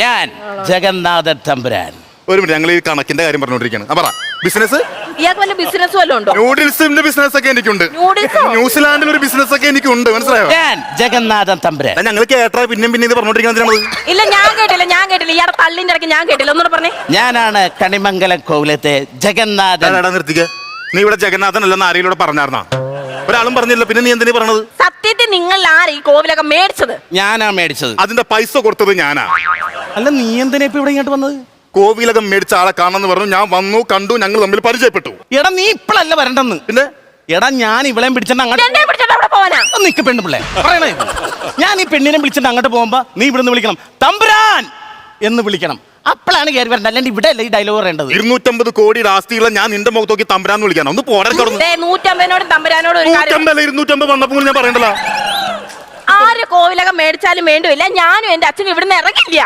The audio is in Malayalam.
ഞാൻ ജഗന്നാഥൻ തമ്പുരാൻ. ഒരു മിനിറ്റ്, ഞങ്ങൾ ഈ കണക്കിന്റെ കാര്യം പറഞ്ഞോണ്ടിരിക്കുകയാണ്. പറ, ബിസിനസ്? ഇയാൾക്ക് വല്ല ബിസിനസ് വല്ലതും ഉണ്ടോ? നൂഡിൽസിന്റെ ബിസിനസ് ഒക്കെ എനിക്കുണ്ട്. ന്യൂസിലാൻഡിൽ ഒരു ബിസിനസ് ഒക്കെ എനിക്കുണ്ട്, മനസ്സിലായോ? ഞാൻ ജഗന്നാഥൻ തമ്പുരാൻ. ഞങ്ങൾ കേട്ടാ പിന്നെയും ഇത് പറഞ്ഞോണ്ടിരിക്കുന്നത്. ഇല്ല, ഞാൻ കേട്ടില്ല. ഇയാളെ തള്ളിന്റെ ഇടയ്ക്ക് ഞാൻ കേട്ടില്ല. ഒന്നുകൂടെ പറഞ്ഞേ. ഞാനാണ് കണിമംഗലം കോവിലത്തെ ജഗന്നാഥൻ. നിർത്തിക്ക, നീ ഇവിടെ ജഗന്നാഥൻ അല്ലെന്ന് ആരെങ്കിലും പറഞ്ഞാർന്നാ? ഒരാളും പറഞ്ഞില്ല, പിന്നെ നീ എന്തിനു പറഞ്ഞത്? സത്യത്തിൽ നിങ്ങൾ ആര് ഈ കോവിലൊക്കെ മേടിച്ചത്? ഞാനാ മേടിച്ചത്. അതിന്റെ പൈസ കൊടുത്തത് ഞാനാ. അല്ല, നീ എന്തിനാ ഇപ്പൊ ഇവിടെ ഇങ്ങോട്ട് വന്നത്? കോവിലകം മേടിച്ച ആളെ കാണണമെന്ന് പറഞ്ഞു. ഞാൻ വന്നു, കണ്ടു, ഞങ്ങൾ തമ്മിൽ പരിചയപ്പെട്ടു. എടാ, നീ ഇപ്പഴല്ല വരണ്ടെന്ന്. പിന്നെ എടാ, ഞാൻ ഇവളെയും പിടിച്ചിട്ട് അങ്ങോട്ട് നിക്ക് പെണ്ണുപിള്ളേ പറയണേ. ഞാൻ ഈ പെണ്ണിനെ വിളിച്ചിട്ട് അങ്ങോട്ട് പോകുമ്പോ നീ ഇവിടുന്ന് വിളിക്കണം, തമ്പുരാൻ എന്ന് വിളിക്കണം. അപ്പോഴാണ് കയറി വരേണ്ടത്, അല്ലാണ്ട് ഇവിടെ അല്ല ഈ ഡയലോഗ് പറയേണ്ടത്. 250 കോടിയുടെ ആസ്തികളെ ഞാൻ നിന്റെ മുഖത്ത് നോക്കി തമ്പുരാന്ന് വിളിക്കണം. ഒന്ന് പോരാ. 150 തമ്പുരാനോട് 250 വന്നപ്പോൾ ഞാൻ പറയണ്ടല്ലോ. ആര് കോവിലകം മേടിച്ചാലും വേണ്ടില്ല, ഞാനും എന്റെ അച്ഛനും ഇവിടുന്ന് ഇറങ്ങില്ല.